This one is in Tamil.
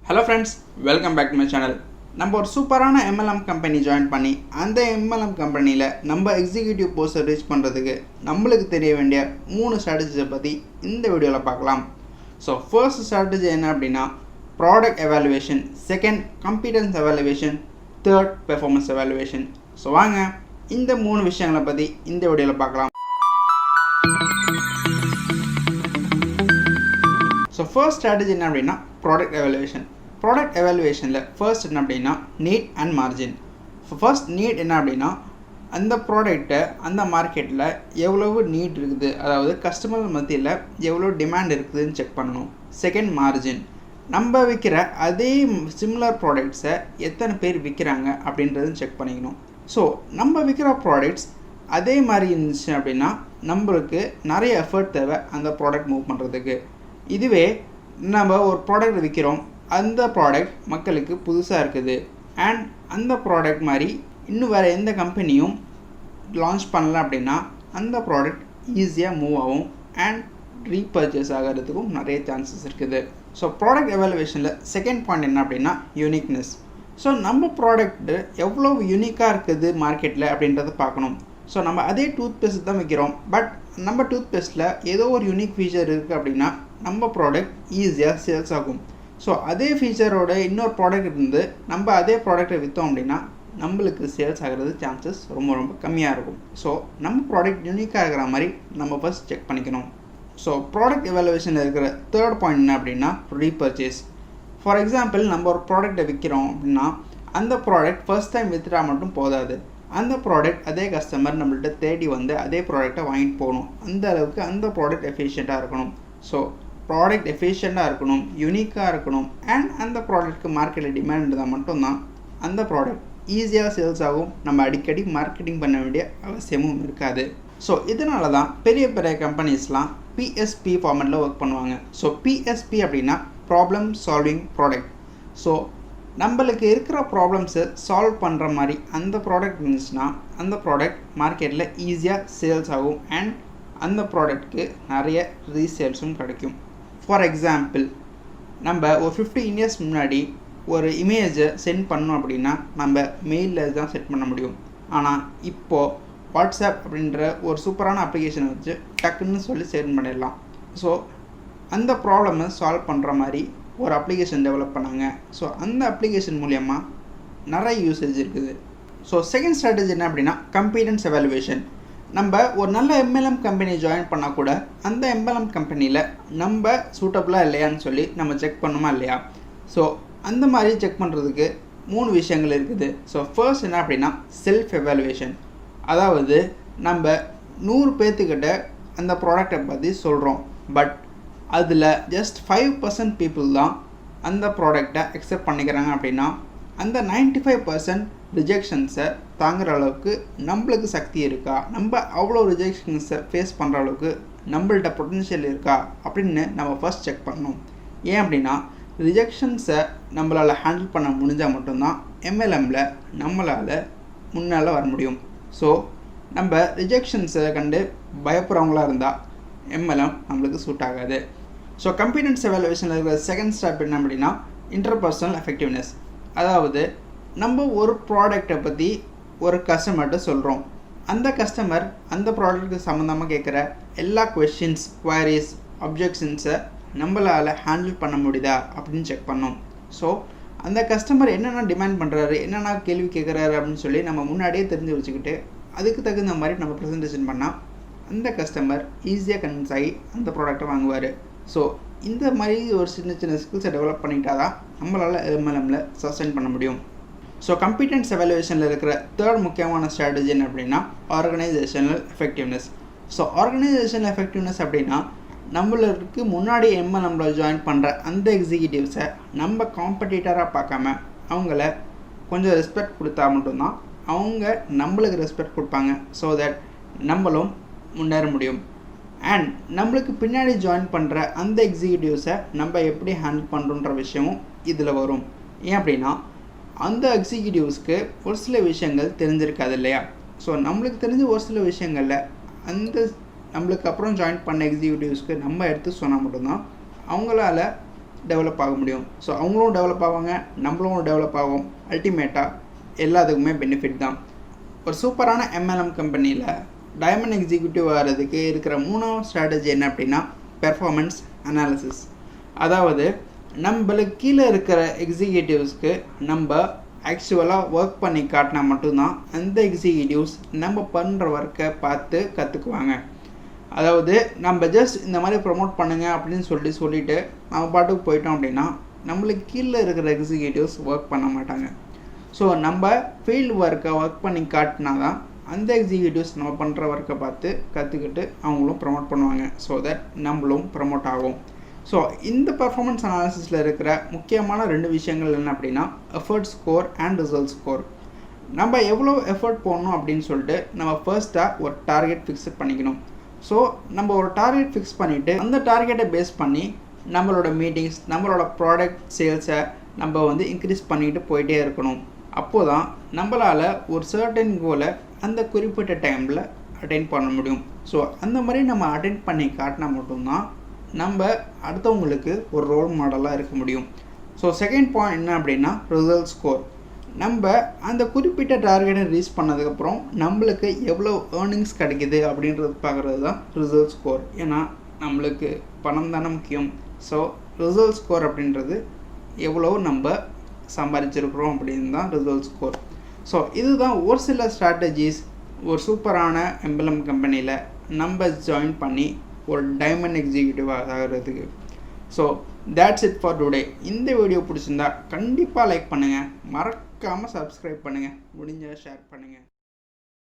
Hello friends, welcome back to my channel. நம்ம ஒரு சூப்பரான MLM கம்பெனி ஜாயின் பண்ணி அந்த MLM கம்பெனியில் நம்ம எக்ஸிக்யூட்டிவ் போஸ்ட்டை ரீச் பண்ணுறதுக்கு நம்மளுக்கு தெரிய வேண்டிய 3 ஸ்ட்ராட்டஜிஸை பற்றி இந்த வீடியோவில் பார்க்கலாம். ஸோ ஃபர்ஸ்ட் ஸ்ட்ராட்டஜி என்ன அப்படின்னா product evaluation, second competence evaluation, third performance evaluation. So வாங்க இந்த 3 விஷயங்களை பற்றி இந்த வீடியோவில் பார்க்கலாம். ஸோ ஃபர்ஸ்ட் ஸ்ட்ராட்டஜி என்ன அப்படின்னா ப்ராடக்ட் எவாலுவேஷன். ப்ராடக்ட் எவாலுவேஷனில் ஃபர்ஸ்ட் என்ன அப்படின்னா need and margin. First need என்ன அப்படின்னா அந்த ப்ராடக்டை அந்த மார்க்கெட்டில் எவ்வளவு நீட் இருக்குது, அதாவது கஸ்டமர் மத்தியில் எவ்வளோ டிமாண்ட் இருக்குதுன்னு செக் பண்ணணும். செகண்ட் மார்ஜின், நம்ம விற்கிற அதே சிமிலர் ப்ராடக்ட்ஸை எத்தனை பேர் விற்கிறாங்க அப்படின்றத செக் பண்ணிக்கணும். ஸோ நம்ம விற்கிற ப்ராடக்ட்ஸ் அதே மாதிரி இருந்துச்சு அப்படின்னா நம்மளுக்கு நிறைய எஃபர்ட் தேவை அந்த ப்ராடக்ட் மூவ் பண்ணுறதுக்கு. இதுவே நம்ம ஒரு ப்ராடக்ட் விற்கிறோம், அந்த ப்ராடக்ட் மக்களுக்கு புதுசாக இருக்குது அண்ட் அந்த ப்ராடக்ட் மாதிரி இன்னும் வேறு எந்த கம்பெனியும் லான்ச் பண்ணல அப்படின்னா அந்த ப்ராடக்ட் ஈஸியாக மூவ் ஆகும் அண்ட் ரீபர்ச்சேஸ் ஆகிறதுக்கும் நிறைய சான்சஸ் இருக்குது. ஸோ ப்ராடக்ட் எவாலுவேஷனில் செகண்ட் பாயிண்ட் என்ன அப்படின்னா யூனிக்னஸ். ஸோ நம்ம ப்ராடக்ட்டு எவ்வளோ யூனிக்காக இருக்குது மார்க்கெட்டில் அப்படின்றத பார்க்கணும். ஸோ நம்ம அதே டூத் பேஸ்ட் தான் விற்கிறோம், பட் நம்ம டூத் பேஸ்ட்டில் ஏதோ ஒரு யூனிக் ஃபீச்சர் இருக்குது அப்படின்னா நம்ம ப்ராடக்ட் ஈஸியாக சேல்ஸ் ஆகும். ஸோ அதே ஃபீச்சரோட இன்னொரு ப்ராடக்ட் இருந்து நம்ம அதே ப்ராடக்டை விற்றோம் அப்படின்னா நம்மளுக்கு சேல்ஸ் ஆகிறது சான்சஸ் ரொம்ப கம்மியாக இருக்கும். ஸோ நம்ம ப்ராடக்ட் யூனிக்காக இருக்கிற மாதிரி நம்ம ஃபர்ஸ்ட் செக் பண்ணிக்கணும். ஸோ ப்ராடக்ட் எவாலுவேஷனில் இருக்கிற தேர்ட் பாயிண்ட் என்ன அப்படின்னா ரீபர்ச்சேஸ். ஃபார் எக்ஸாம்பிள் நம்ம ஒரு ப்ராடக்டை விற்கிறோம் அப்படின்னா அந்த ப்ராடக்ட் ஃபர்ஸ்ட் டைம் விற்றுட்டா மட்டும் போதாது, அந்த ப்ராடக்ட் அதே கஸ்டமர் நம்மள்கிட்ட தேடி வந்து அதே ப்ராடக்டை வாங்கிட்டு போகணும். அந்த அளவுக்கு அந்த ப்ராடக்ட் எஃபிஷியண்ட்டாக இருக்கணும். ஸோ ப்ராடக்ட் எஃபிஷியண்ட்டாக இருக்கணும், யூனிக்காக இருக்கணும் அண்ட் அந்த ப்ராடக்ட்டுக்கு மார்க்கெட்டில் டிமாண்ட் இருந்தால் மட்டும்தான் அந்த ப்ராடக்ட் ஈஸியாக சேல்ஸ் ஆகும். நம்ம அடிக்கடி மார்க்கெட்டிங் பண்ண வேண்டிய அவசியமும் இருக்காது. ஸோ இதனால தான் பெரிய கம்பெனிஸ்லாம் PSP ஃபார்மெட்டில் ஒர்க் பண்ணுவாங்க. ஸோ PSP அப்படின்னா ப்ராப்ளம் சால்விங் ப்ராடக்ட். ஸோ நம்மளுக்கு இருக்கிற ப்ராப்ளம்ஸை சால்வ் பண்ணுற மாதிரி அந்த ப்ராடக்ட் இருந்துச்சுன்னா அந்த ப்ராடக்ட் மார்க்கெட்டில் ஈஸியாக சேல்ஸ் ஆகும் அண்ட் அந்த ப்ராடக்ட்க்கு நிறைய ரீசேல்ஸும் கிடைக்கும். ஃபார் எக்ஸாம்பிள் நம்ம ஒரு 15 years முன்னாடி ஒரு இமேஜை சென்ட் பண்ணோம் அப்படின்னா நம்ம மெயிலில் தான் சென்ட் பண்ண முடியும். ஆனால் இப்போது வாட்ஸ்அப் அப்படின்ற ஒரு சூப்பரான அப்ளிகேஷனை வச்சு டக்குன்னு சொல்லி சென்ட் பண்ணிடலாம். ஸோ அந்த ப்ராப்ளமை சால்வ் பண்ணுற மாதிரி ஒரு அப்ளிகேஷன் டெவலப் பண்ணாங்க. ஸோ அந்த அப்ளிகேஷன் மூலயமா நிறைய யூசேஜ் இருக்குது. ஸோ செகண்ட் ஸ்ட்ராட்டஜி என்ன அப்படின்னா காம்பிடன்ஸ் எவாலுவேஷன். நம்ம ஒரு நல்ல MLM கம்பெனி ஜாயின் பண்ணால் கூட அந்த MLM கம்பெனியில் நம்ம சூட்டபுளாக இல்லையான்னு சொல்லி நம்ம செக் பண்ணுமா இல்லையா. ஸோ அந்த மாதிரி செக் பண்ணுறதுக்கு 3 விஷயங்கள் இருக்குது. ஸோ ஃபர்ஸ்ட் என்ன அப்படின்னா செல்ஃப் எவாலுவேஷன். அதாவது நம்ம 100 பேர்த்துக்கிட்ட அந்த ப்ராடக்டை பற்றி சொல்கிறோம், பட் அதில் ஜஸ்ட் 5% பீப்புள் தான் அந்த ப்ராடக்டை அக்செப்ட் பண்ணிக்கிறாங்க அப்படின்னா அந்த 95% ரிஜெக்ஷன்ஸை தாங்குகிற அளவுக்கு நம்மளுக்கு சக்தி இருக்கா, நம்ம அவ்வளோ ரிஜெக்ஷன்ஸை ஃபேஸ் பண்ணுற அளவுக்கு நம்மள்ட்ட பொட்டென்ஷியல் இருக்கா அப்படின்னு நம்ம ஃபர்ஸ்ட் செக் பண்ணணும். ஏன் அப்படின்னா ரிஜெக்ஷன்ஸை நம்மளால் ஹேண்டில் பண்ண முடிஞ்சால் மட்டும்தான் MLMல நம்மளால் முன்னால் வர முடியும். ஸோ நம்ம ரிஜெக்ஷன்ஸை கண்டு பயப்படுறவங்களா இருந்தால் MLM நம்மளுக்கு சூட் ஆகாது. ஸோ காம்பிடன்ஸ் எவாலுவேஷனில் இருக்கிற செகண்ட் ஸ்டெப் என்ன அப்படின்னா இன்டர்பர்சனல் எஃபெக்டிவ்னஸ். அதாவது நம்ம ஒரு ப்ராடக்டை பற்றி ஒரு கஸ்டமர்கிட்ட சொல்கிறோம், அந்த கஸ்டமர் அந்த ப்ராடக்ட்டுக்கு சம்மந்தமாக கேட்குற எல்லா கொஷின்ஸ், குவாரிஸ், அப்ஜெக்ஷன்ஸை நம்மளால் ஹேண்டில் பண்ண முடியுதா அப்படின்னு செக் பண்ணோம். ஸோ அந்த கஸ்டமர் என்னென்ன டிமாண்ட் பண்ணுறாரு, என்னென்ன கேள்வி கேட்குறாரு அப்படின்னு சொல்லி நம்ம முன்னாடியே தெரிஞ்சு வச்சுக்கிட்டு அதுக்கு தகுந்த மாதிரி நம்ம ப்ரெசன்டேஷன் பண்ணால் அந்த கஸ்டமர் ஈஸியாக கன்வின்ஸ் ஆகி அந்த ப்ராடக்டை வாங்குவார். ஸோ இந்த மாதிரி ஒரு சின்ன ஸ்கில்ஸை டெவலப் பண்ணிக்கிட்டால் தான் நம்மளால் MLMல சஸ்டெயின் பண்ண முடியும். ஸோ காம்பிடன்ஸ் எவாலுவேஷனில் இருக்கிற தேர்ட் முக்கியமான ஸ்ட்ராட்டஜி என்ன அப்படின்னா organisational effectiveness. So organisational effectiveness அப்படின்னா நம்மளுக்கு முன்னாடி MLMல ஜாயின் பண்ணுற அந்த எக்ஸிக்யூட்டிவ்ஸை நம்ம காம்படிட்டராக பார்க்காம அவங்கள கொஞ்சம் ரெஸ்பெக்ட் கொடுத்தா மட்டும்தான் அவங்க நம்மளுக்கு ரெஸ்பெக்ட் கொடுப்பாங்க. ஸோ தட் நம்மளும் முன்னேற முடியும். அண்ட் நம்மளுக்கு பின்னாடி ஜாயின் பண்ணுற அந்த எக்ஸிக்யூட்டிவ்ஸை நம்ம எப்படி ஹேண்டில் பண்ணுறோன்ற விஷயமும் இதில் வரும். ஏன் அப்படின்னா அந்த எக்ஸிக்யூட்டிவ்ஸ்க்கு ஒரு சில விஷயங்கள் தெரிஞ்சிருக்காது இல்லையா. ஸோ நம்மளுக்கு தெரிஞ்ச ஒரு சில விஷயங்களில் அந்த நம்மளுக்கு அப்புறம் ஜாயின் பண்ண எக்ஸிக்யூட்டிவ்ஸ்க்கு நம்ம எடுத்து சொன்னால் மட்டும்தான் அவங்களால டெவலப் ஆக முடியும். ஸோ அவங்களும் டெவலப் ஆவாங்க, நம்மளும் டெவலப் ஆகும். அல்டிமேட்டாக எல்லாத்துக்குமே பெனிஃபிட் தான். ஒரு சூப்பரான MLM கம்பெனியில் டைமண்ட் எக்ஸிக்யூட்டிவ் ஆகிறதுக்கு இருக்கிற 3வது ஸ்ட்ராட்டஜி என்ன அப்படின்னா பெர்ஃபார்மன்ஸ் அனாலிசிஸ். அதாவது நம்மளுக்கு கீழே இருக்கிற எக்ஸிக்யூட்டிவ்ஸ்க்கு நம்ம ஆக்சுவலாக ஒர்க் பண்ணி காட்டினா மட்டும்தான் அந்த எக்ஸிக்யூட்டிவ்ஸ் நம்ம பண்ணுற ஒர்க்கை பார்த்து கற்றுக்குவாங்க. அதாவது நம்ம ஜஸ்ட் இந்த மாதிரி ப்ரொமோட் பண்ணுங்கள் அப்படின்னு சொல்லிவிட்டு நம்ம பாட்டுக்கு போயிட்டோம் அப்படின்னா நம்மளுக்கு கீழே இருக்கிற எக்ஸிக்யூட்டிவ்ஸ் ஒர்க் பண்ண மாட்டாங்க. ஸோ நம்ம ஃபீல்டு ஒர்க்கை ஒர்க் பண்ணி காட்டினா தான் அந்த எக்ஸிக்யூட்டிவ்ஸ் நம்ம பண்ணுற ஒர்க்கை பார்த்து கற்றுக்கிட்டு அவங்களும் ப்ரமோட் பண்ணுவாங்க. ஸோ தட் நம்மளும் ப்ரமோட் ஆகும். ஸோ இந்த பர்ஃபார்மன்ஸ் அனாலிசிஸில் இருக்கிற முக்கியமான 2 விஷயங்கள் என்ன அப்படின்னா effort score and result score. நம்ம எவ்வளோ எஃபர்ட் போடணும் அப்படின்னு சொல்லிட்டு நம்ம ஃபர்ஸ்ட்டாக ஒரு டார்கெட் ஃபிக்ஸ் பண்ணிக்கணும். ஸோ நம்ம ஒரு டார்கெட் ஃபிக்ஸ் பண்ணிவிட்டு அந்த டார்கெட்டை பேஸ் பண்ணி நம்மளோட மீட்டிங்ஸ், நம்மளோட ப்ராடக்ட் சேல்ஸை நம்ம இன்க்ரீஸ் பண்ணிட்டு போயிட்டே இருக்கணும். அப்போது தான் நம்மளால் ஒரு சர்டன் கோலை அந்த குறிப்பிட்ட டைமில் அட்டெண்ட் பண்ண முடியும். ஸோ அந்த மாதிரி நம்ம அட்டெண்ட் பண்ணி காட்டினா மட்டும்தான் நம்ம அடுத்தவங்களுக்கு ஒரு ரோல் மாடலாக இருக்க முடியும். ஸோ செகண்ட் பாயிண்ட் என்ன அப்படின்னா ரிசல்ட் ஸ்கோர். நம்ம அந்த குறிப்பிட்ட டார்கெட்டை ரீச் பண்ணதுக்கப்புறம் நம்மளுக்கு எவ்வளோ ஏர்னிங்ஸ் கிடைக்கிது அப்படின்றது பார்க்குறது தான் ரிசல்ட் ஸ்கோர். ஏன்னா நம்மளுக்கு பணம் தானே முக்கியம். ஸோ ரிசல்ட் ஸ்கோர் அப்படின்றது எவ்வளோ நம்ம சம்பாதிச்சிருக்கிறோம் அப்படின்னு தான் ரிசல்ட் ஸ்கோர். ஸோ இதுதான் ஒரு சில ஸ்ட்ராட்டஜிஸ் ஒரு சூப்பரான MLM கம்பெனியில் நம்ம ஜாயின் பண்ணி ஒரு டைமண்ட் எக்ஸிக்யூட்டிவ் ஆகிறதுக்கு. So that's it for today. இந்த வீடியோ பிடிச்சிருந்தா கண்டிப்பாக லைக் பண்ணுங்கள், மறக்காமல் சப்ஸ்கிரைப் பண்ணுங்கள், முடிஞ்சால் ஷேர் பண்ணுங்கள்.